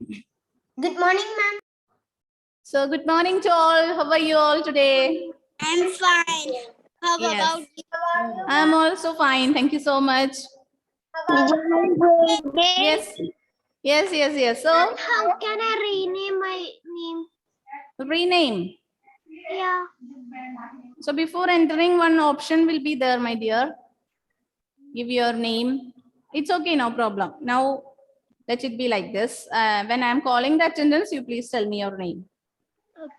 Good morning, ma'am. So good morning to all. How are you all today? I'm fine. How Yes. about you? I'm also fine. Thank you so much. Yes. Yes. So How can I rename my name? rename. Yeah. So before entering, one option will be there, my dear. Give your name. It's okay, no problem. Now let it be like this. When I'm calling the attendance, you please tell me your name.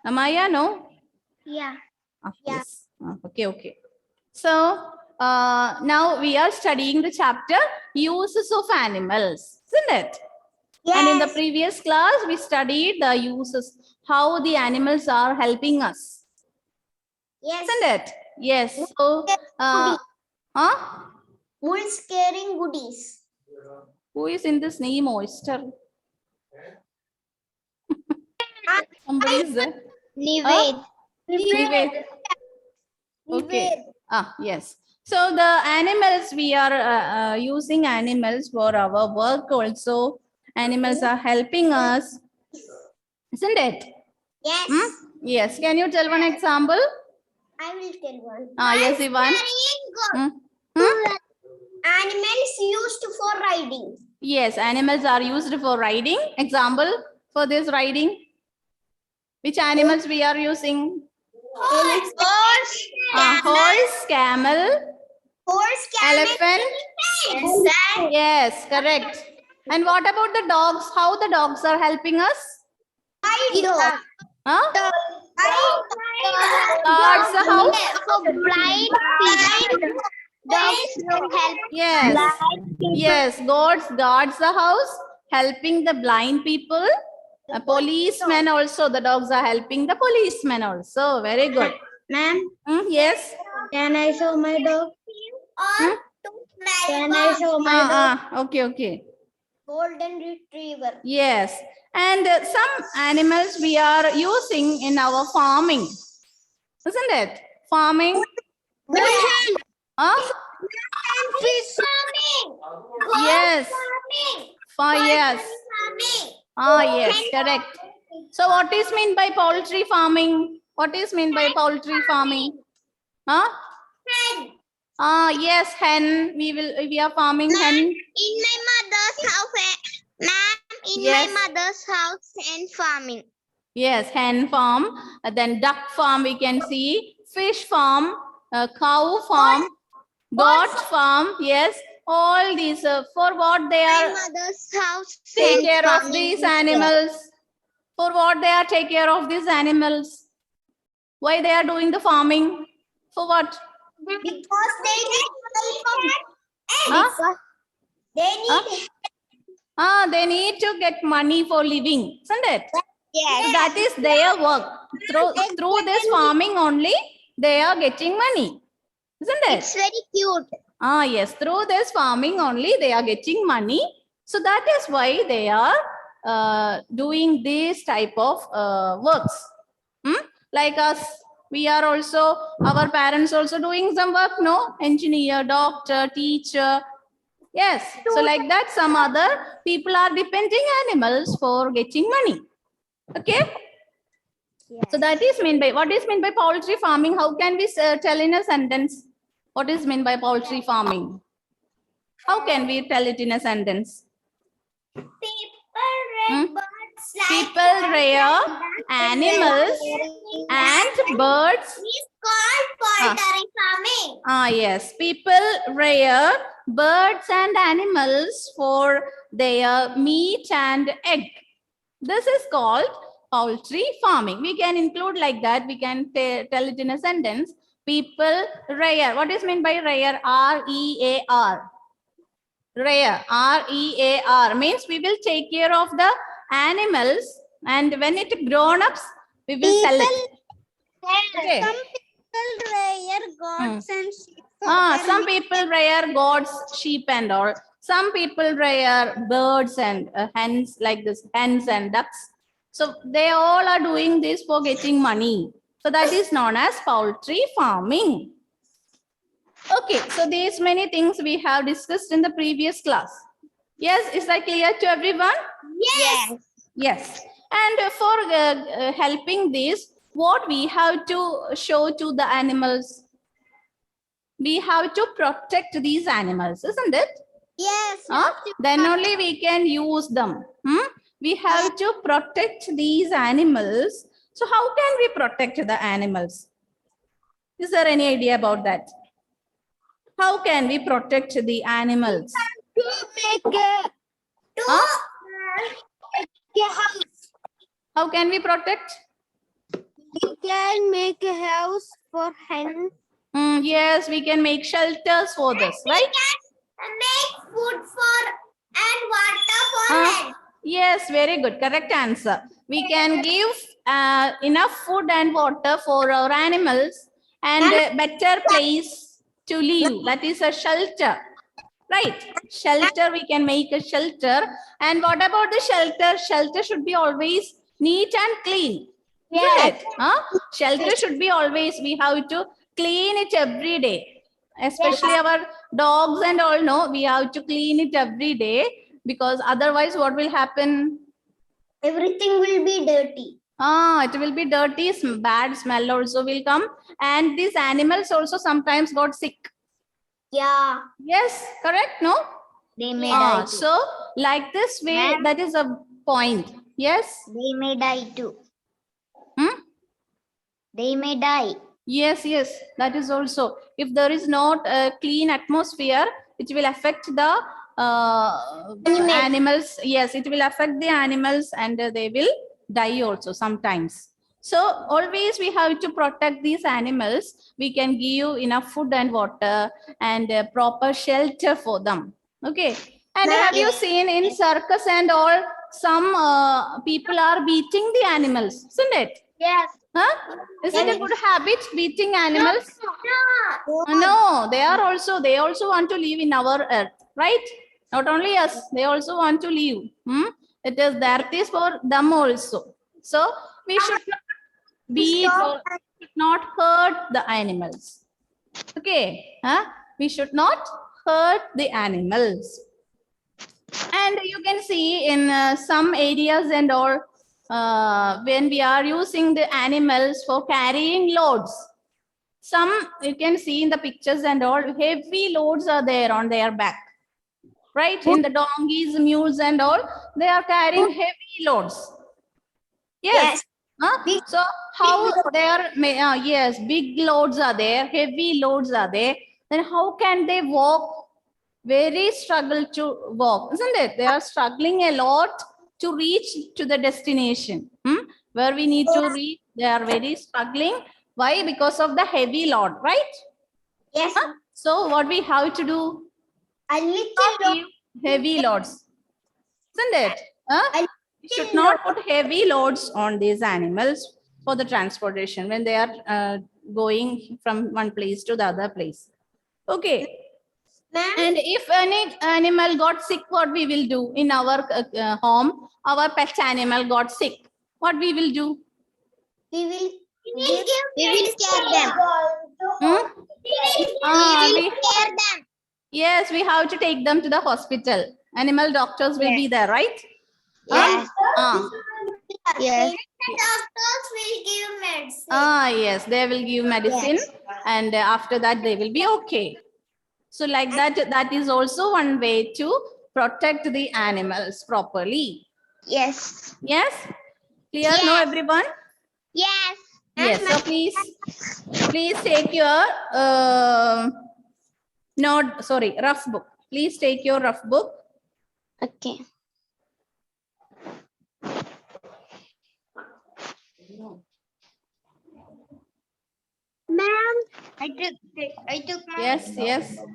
Amaya, no? Yeah. Yes. Okay. So now we are studying the chapter uses of animals, isn't it? Yes. And in the previous class, we studied the uses, how the animals are helping us, Yes. isn't it? Yes. So, huh? Wolves carrying goodies. Who is in this name, oyster? Somebody is there. Nived. Nived. Okay. Yes. So the animals, we are using animals for our work also. Animals are helping us, isn't it? Yes. Yes. Can you tell one example? I will tell one. Yes, Ivan. Animals used for riding. Yes, animals are used for riding. Example for this riding. Which animals we are using? Horse. Horse, camel, elephant. Elephant. Yes, correct. And what about the dogs? How the dogs are helping us? Dog. Huh? Guards the house? For blind people. Dogs will help. Yes. Yes, guards the house, helping the blind people. A policeman also, the dogs are helping the policeman also. Very good. Ma'am, Yes. can I show my dog? Can I show my dog? Okay. Golden retriever. Yes. And some animals we are using in our farming. Isn't it? Farming. Fish farming. Yes. Yes. Yes, correct. So what is meant by poultry farming? What is meant by poultry farming? Hen. Yes, hen. We are farming hen. In my mother's house, ma'am, Yes. my mother's house and farming. Yes, hen farm. Then duck farm we can see. Fish farm, cow farm, goat farm. Yes, all these for what they are. My mother's house. Take care of these animals. For what they are take care of these animals? Why they are doing the farming? For what? Because they need Huh? They need. They need to get money for living, isn't it? Yes. So that is their work. Through this farming only, they are getting money, isn't it? It's very cute. Yes. Through this farming only, they are getting money. So that is why they are doing this type of works. Like us, we are also, our parents also doing some work, no? Engineer, doctor, teacher. Yes. So like that, some other people are depending animals for getting money. Okay. Yes. So that is meant by, what is meant by poultry farming? How can we tell in a sentence? What is meant by poultry farming? How can we tell it in a sentence? People rear animals and birds. It's called poultry farming. Yes. People rear birds and animals for their meat and egg. This is called poultry farming. We can include like that. We can tell it in a sentence. People rear. What is meant by rear? R-E-A-R. Rear. R-E-A-R means we will take care of the animals, and when it grown ups, we will sell it. Okay. Some people rear goats and sheep. Some people rear goats, sheep and all. Some people rear birds and hens, like this, hens and ducks. So they all are doing this for getting money. So that is known as poultry farming. Okay, so these many things we have discussed in the previous class. Yes, is that clear to everyone? Yes. Yes. And for helping this, what we have to show to the animals? We have to protect these animals, isn't it? Yes. Then only we can use them. We have to protect these animals. So how can we protect the animals? Is there any idea about that? How can we protect the animals? To make a house. How can we protect? We can make a house for hens. Yes, we can make shelters for this, right? We can make food for and water for hens. Yes, very good. Correct answer. We can give enough food and water for our animals and a better place to live. That is a shelter. Right. Shelter, we can make a shelter. And what about the shelter? Shelter should be always neat and clean. Yes. Shelter should be always, we have to clean it every day. Especially our dogs and all, no, we have to clean it every day, because otherwise what will happen? Everything will be dirty. It will be dirty, bad smell also will come. And these animals also sometimes got sick. Yeah. Yes, correct, no? They may die too. So like this way, that is a point. Yes? They may die too. Hmm? They may die. Yes, yes, that is also. If there is not a clean atmosphere, it will affect the animals. Yes, it will affect the animals and they will die also sometimes. So always we have to protect these animals. We can give enough food and water and proper shelter for them. Okay. And have you seen in circus and all, some people are beating the animals, isn't it? Yes. Is it a good habit, beating animals? No. No, they also want to live in our earth, right? Not only us, they also want to live. It is that is for them also. So we should not beat or should not hurt the animals. Okay, we should not hurt the animals. And you can see in some areas and all, when we are using the animals for carrying loads, some you can see in the pictures and all, heavy loads are there on their back, right? In the donkeys, mules and all, they are carrying heavy loads. Yes. So how they are, yes, big loads are there, heavy loads are there, then how can they walk? Very struggle to walk, isn't it? They are struggling a lot to reach to the destination where we need to reach. They are very struggling. Why? Because of the heavy load, right? Yes. So what we have to do? A little Heavy loads, isn't it? We should not put heavy loads on these animals for the transportation when they are going from one place to the other place. Okay. And if any animal got sick, what we will do in our home? Our pet animal got sick. What we will do? We will scare them. Scare them. Yes, we have to take them to the hospital. Animal doctors will be there, right? Yes. Yes. The doctors will give medicine. Yes, they will give medicine, and after that they will be okay. So like that, that is also one way to protect the animals properly. Yes. Yes? Clear? Yes. No, everyone? Yes. Yes. So please take your rough book. Please take your rough book. Okay. Ma'am, I took my Yes.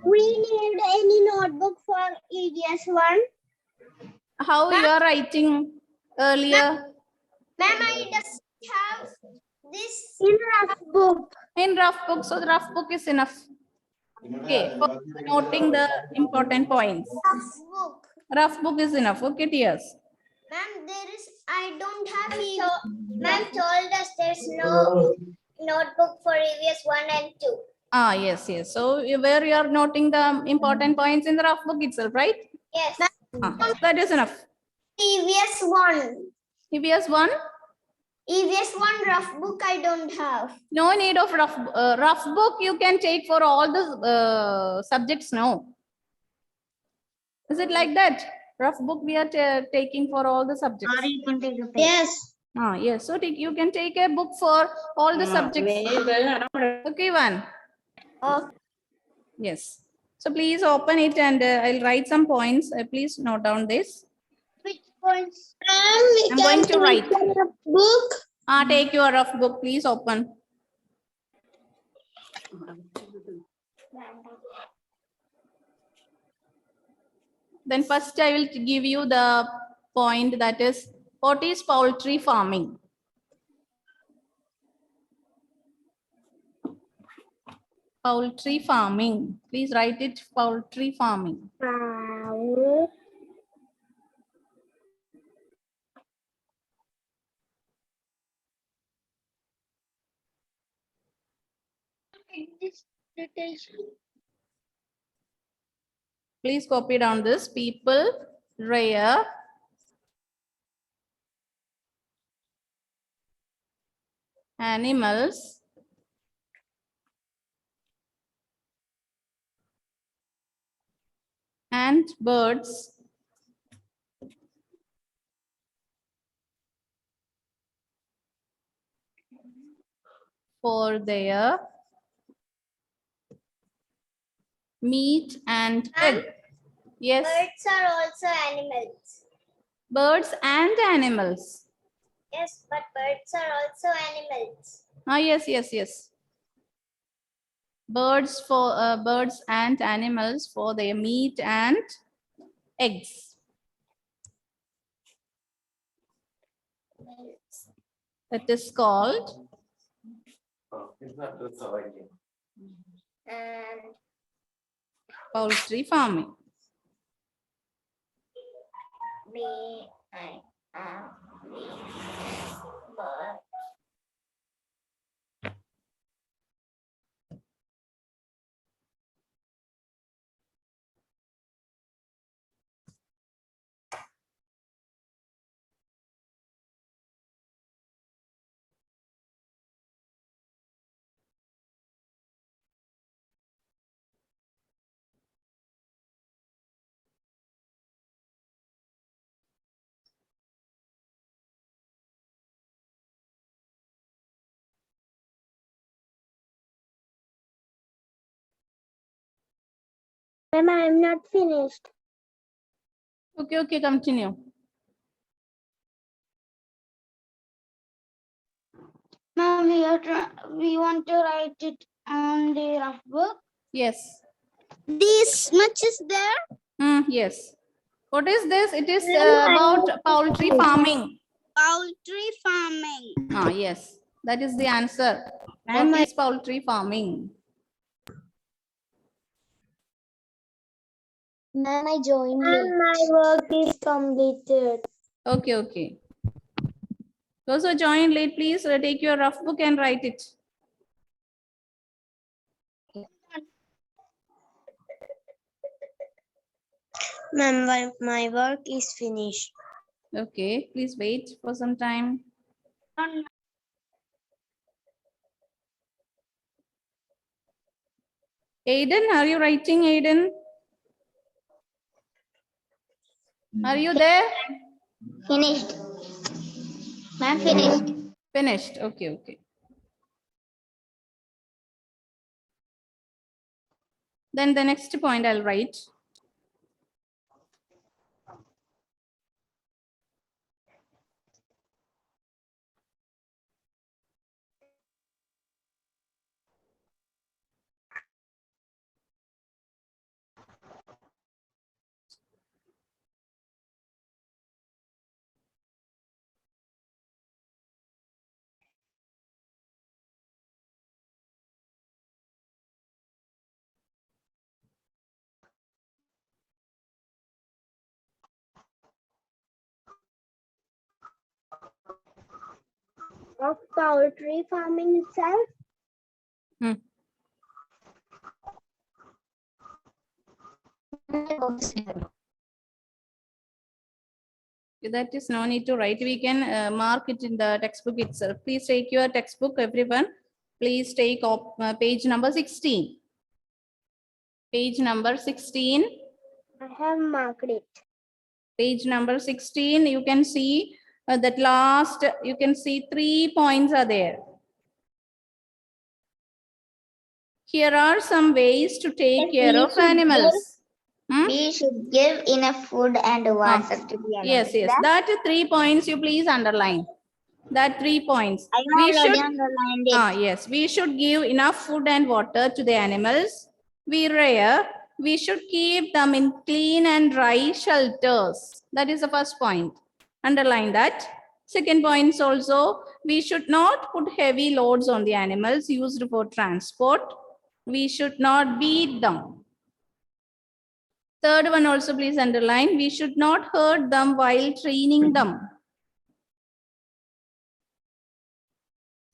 We need any notebook for EVS1? How you are writing earlier? Ma'am, I just have this in rough book. In rough book, so the rough book is enough. Okay, for noting the important points. Rough book is enough. Okay, dears. Ma'am, I don't have it. Ma'am told us there's no notebook for EVS1 and 2. Yes. So where you are noting the important points in the rough book itself, right? Yes. That is enough. EVS1. EVS 1? EVS 1 rough book I don't have. No need of rough book you can take for all the subjects, no. Is it like that? Rough book we are taking for all the subjects. Or you can take a pen. Yes. Yes, so you can take a book for all the subjects. Okay, one. Oh, Yes. So please open it and I'll write some points. Please note down this. which points? I'm going to write. Book. Take your rough book, please open. Then first I will give you the point, that is, what is poultry farming? Poultry farming. Please write it, poultry farming. Please copy down this. People rear animals and birds for their meat and egg. Yes, Birds are also animals. birds and animals. Yes, but birds are also animals. Yes. Birds and animals for their meat and eggs. That is called And poultry farming. bird. Ma'am, I am not finished. Okay, continue. Ma'am, we want to write it on the rough book. Yes. This much is there. Yes. What is this? It is about poultry farming. Poultry farming. Yes, that is the answer. What is poultry farming? Ma'am, I joined late. My work is completed. Okay. Those who joined late, please take your rough book and write it. Ma'am, my work is finished. Okay, please wait for some time. Aiden, are you writing, Aiden? Are you there? Finished. Ma'am, finished. Finished. Okay. Then the next point I'll write. Of poultry farming itself. That is no need to write. We can mark it in the textbook itself. Please take your textbook, everyone. Please take page number 16. Page number 16. I have marked it. Page number 16. You can see that last, you can see 3 points are there. Here are some ways to take care of animals. We should give enough food and water to the animals. Yes. That 3 points you please underline. That 3 points. I already underlined it. Yes, we should give enough food and water to the animals we rear. We should keep them in clean and dry shelters. That is the first point. Underline that. Second point is also, we should not put heavy loads on the animals used for transport. We should not beat them. Third one also please underline, we should not hurt them while training them.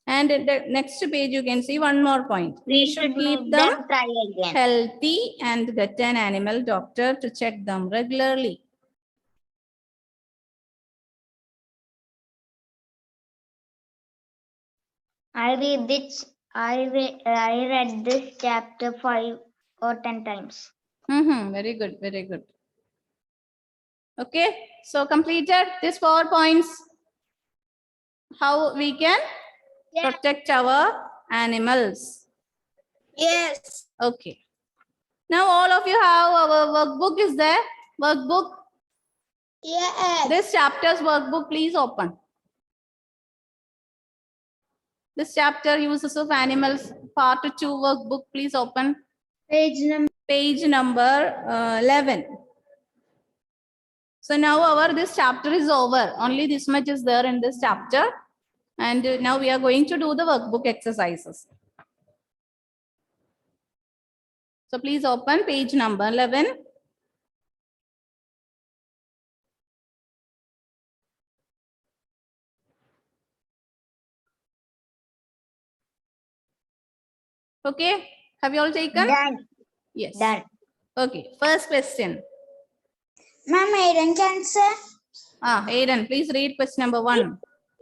And at the next page, you can see one more point. We should keep them healthy and get an animal doctor to check them regularly. I read this chapter 5 or 10 times. Very good, very good. Okay, so completed these 4 points. How we can protect our animals. Yes. Okay. Now all of you have our workbook is there. Workbook. Yes. This chapter's workbook, please open. This chapter uses of animals, part 2 workbook, please open. Page number 11. So now this chapter is over. Only this much is there in this chapter. And now we are going to do the workbook exercises. So please open page number 11. Okay, have you all taken? Done. Yes. Done. Okay, first question. Ma'am, Aiden can say. Aiden, please read question number 1.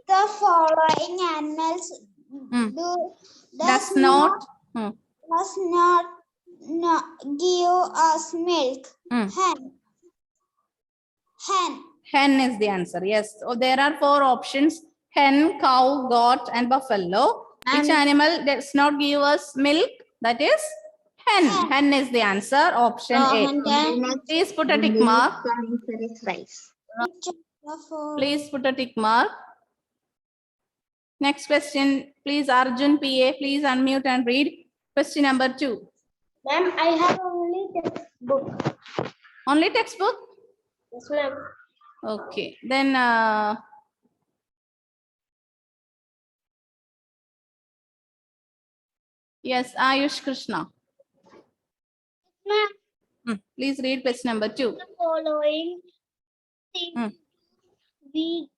The following animals does not give us milk. Hen is the answer. Yes. So there are 4 options: hen, cow, goat, and buffalo. Which animal does not give us milk? That is hen. Hen is the answer. Option A. Please put a tick mark. Please put a tick mark. Next question. Please, Arjun PA. Please unmute and read question number 2. Ma'am, I have only textbook. Only textbook? Yes, ma'am. Okay. Then yes, Ayush Krishna. Ma'am. Please read question number 2. The following things we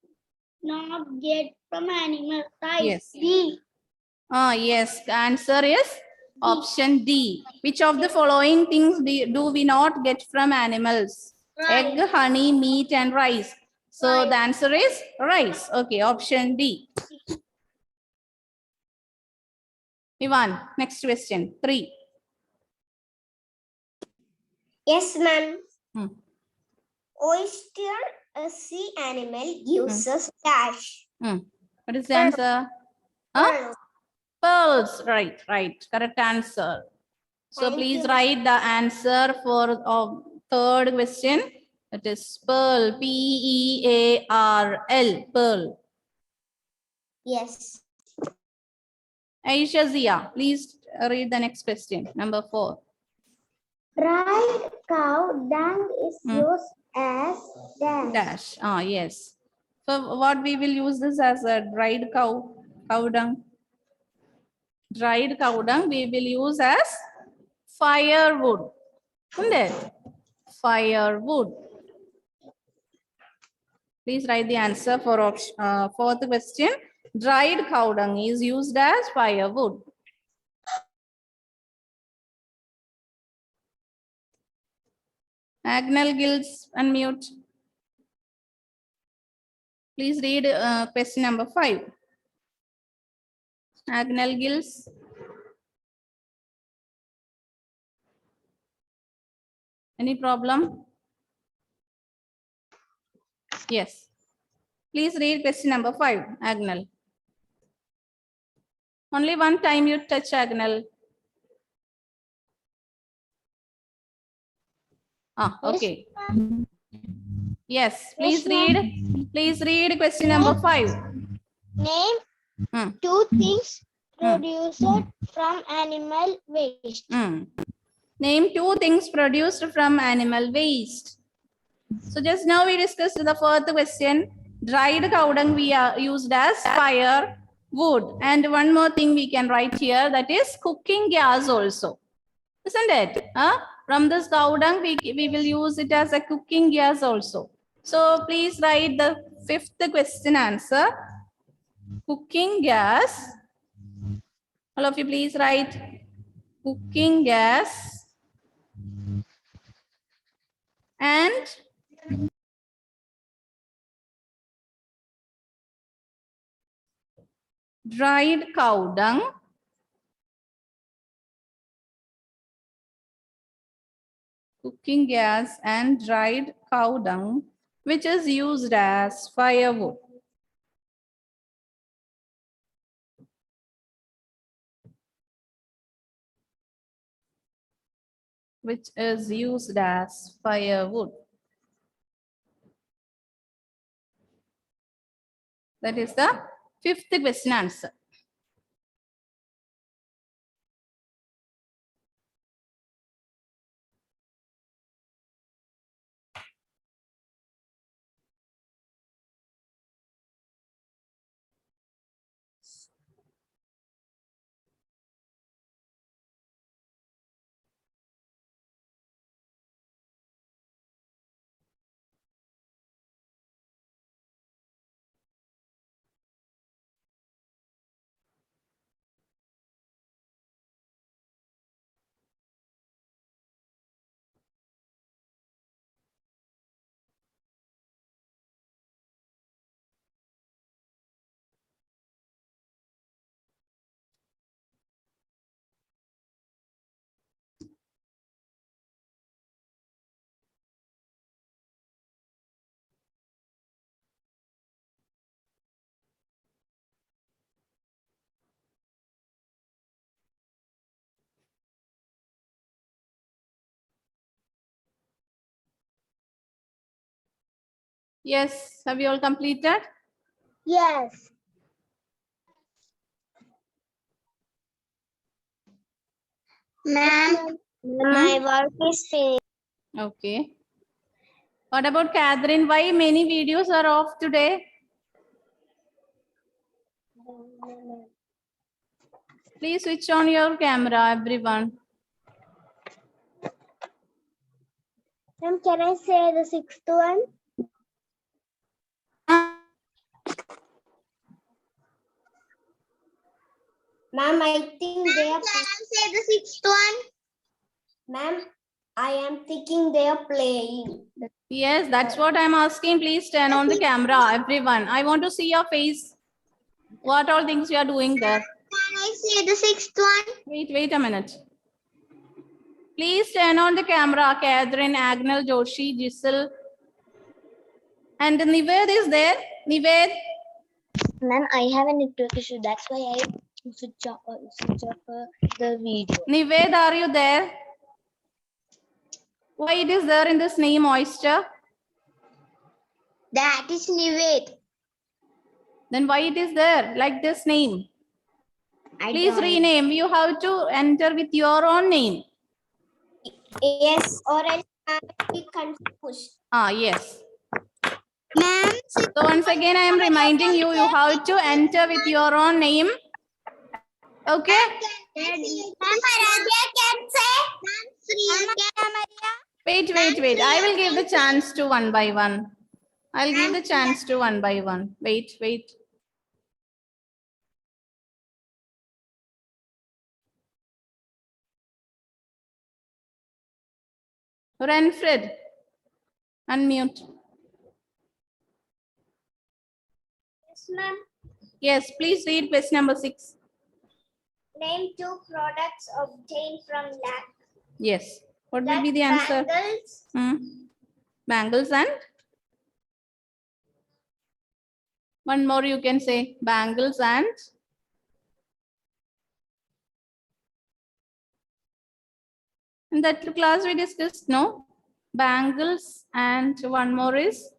not get from animal type. Yes. D. Yes, the answer is option D. Which of the following things do we not get from animals? Rice. Egg, honey, meat, and rice. So Rice. the answer is rice. Okay, option D. Ivan, next question. 3. Yes, ma'am. Oyster, a sea animal, gives us dash. What is the answer? Pearls. Right. Correct answer. So please write the answer for third question. It is pearl. Pearl. Pearl. Yes. Aisha Zia, please read the next question. Number 4. Dried cow dung is used as dash. Yes. So what we will use this as a dried cow dung. Dried cow dung we will use as firewood. Isn't it? Firewood. Please write the answer for fourth question. Dried cow dung is used as firewood. Agnel Gills, unmute. Please read question number 5. Agnel Gills. Any problem? Yes. Please read question number 5, Agnel. Only one time you touch Agnel. Ah, okay. Yes, please read. Please read question number 5. Name Hmm. 2 things produced from animal waste. Name 2 things produced from animal waste. So just now we discussed the fourth question. Dried cow dung we are used as fire, wood. And one more thing we can write here, that is cooking gas also. Isn't it? From this cow dung, we will use it as a cooking gas also. So please write the 5th question answer. Cooking gas. All of you please write cooking gas and dried cow dung cooking gas and dried cow dung, which is used as firewood. Which is used as firewood. That is the 5th question answer. Yes, have you all completed? Yes. Ma'am, my work is finished. Okay. What about Catherine? Why many videos are off today? Please switch on your camera, everyone. Ma'am, can I say the 6th one? Ma'am, I think they are. Can I say the 6th one? Ma'am, I am thinking they are playing. Yes, that's what I'm asking. Please turn on the camera, everyone. I want to see your face. What all things you are doing there? Can I say the 6th one? Wait a minute. Please turn on the camera, Catherine, Agnel, Joshi, Giselle. And Nived is there. Nived. Ma'am, I have a network issue. That's why I switch off the video. Nived, are you there? Why it is there in this name, oyster? That is Nived. Then why it is there like this name? Please don't- rename. You have to enter with your own name. Yes, or else I will be confused. Yes. Ma'am, So once again, I am reminding you, you have to enter with your own name. Okay? Wait. I will give the chance to one by one. I'll give the chance to one by one. Wait. Renfred, unmute. Yes, ma'am. Yes, please read question number 6. Name 2 products obtained from lac. Yes. What will be the answer? Bangles. Bangles and one more you can say. Bangles and in that class we discussed, no? Bangles and one more is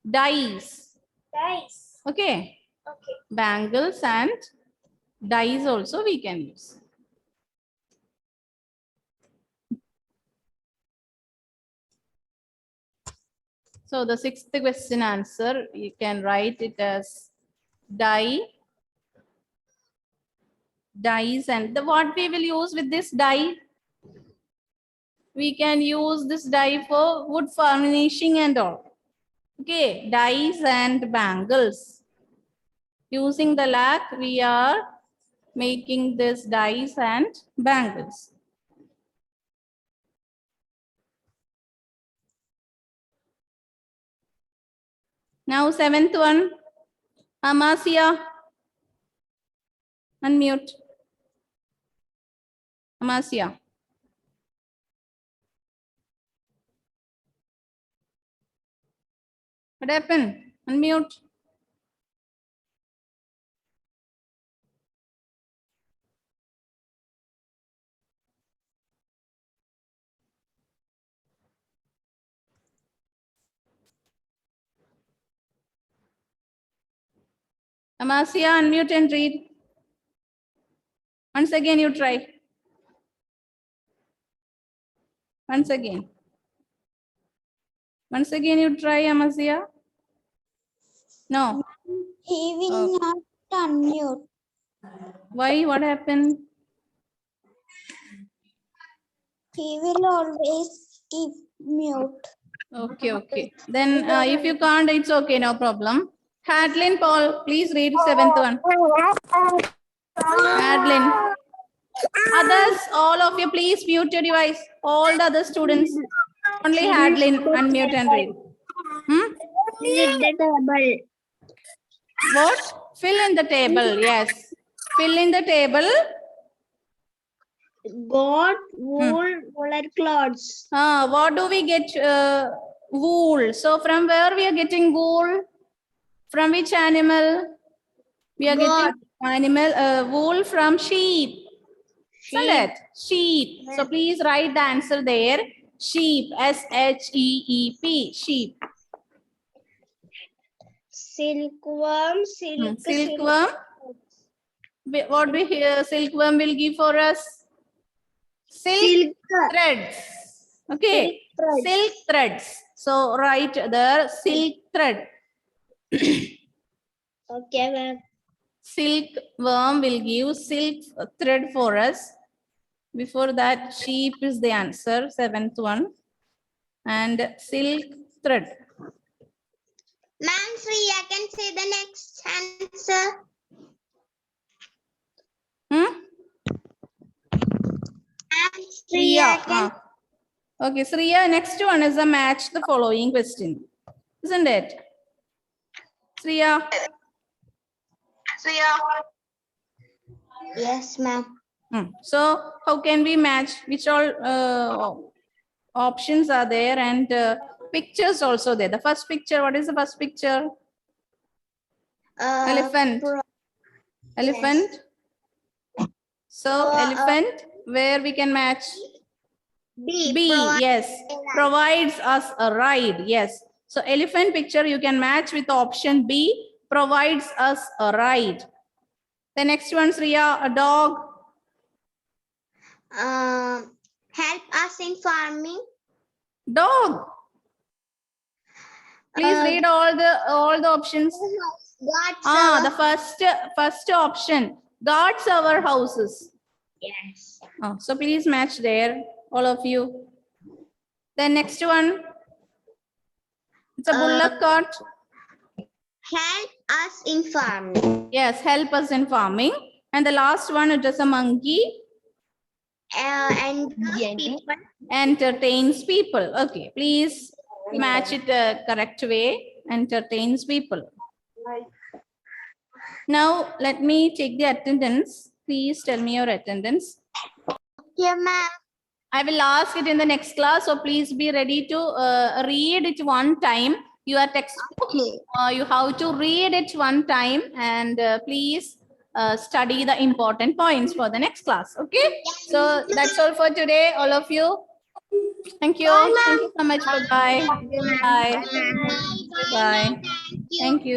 dies. Dice. Okay. Okay. Bangles and dies also we can use. So the 6th question answer, you can write it as die, dies, and the what we will use with this die? We can use this die for wood furnishing and all. Okay, dies and bangles. Using the lac, we are making this dies and bangles. Now 7th one, Amasia. Unmute. Amasia. What happened? Unmute. Amasia, unmute and read. Once again, you try. Once again. Once again, you try, Amasia. No. He will not unmute. Why? What happened? He will always keep mute. Okay, okay. Then if you can't, it's okay, no problem. Hadlin Paul, please read 7th one. Hadlin. Others, all of you, please mute your device. All the other students. Only Hadlin, unmute and read. With the table. What? Fill in the table, yes. Fill in the table. Got wool, woolen clothes. What do we get? Wool. So from where we are getting wool? From which animal? We are Goat. getting animal wool from sheep. Isn't it? Sheep. So please write the answer there. Sheep. S-H-E-E-P. Sheep. Silkworm, Silkworm. What we hear? Silkworm will give for us? Silk threads. Okay. Silk threads. So write there silk thread. Okay, ma'am. Silkworm will give silk thread for us. Before that, sheep is the answer, 7th one. And silk thread. Ma'am, Free, I can say the next answer. Sriya. Okay, Sriya, next one is a match the following question. Isn't it? Sriya. Yes, ma'am. So how can we match? Which all options are there and pictures also there. The first picture, what is the first picture? Elephant. Elephant. So elephant, where we can match? B, yes. Provides us a ride, yes. So elephant picture you can match with option B, provides us a ride. The next one, Sriya, a dog. Help us in farming. Dog. Please read all the options. The first option. Guards our houses. Yes. So please match there, all of you. The next one. It's a bullock cart. Help us in farming. Yes, help us in farming. And the last one, it is a monkey. And people. Entertains people. Okay, please match it correct way. entertains people. Now, let me check the attendance. Please tell me your attendance. Yeah, ma'am. I will ask it in the next class, so please be ready to read it one time. Your textbook, you have to read it one time, and please study the important points for the next class. Okay, so that's all for today, all of you. Thank you. Thank you so much. Bye bye. Bye. Bye. Thank you.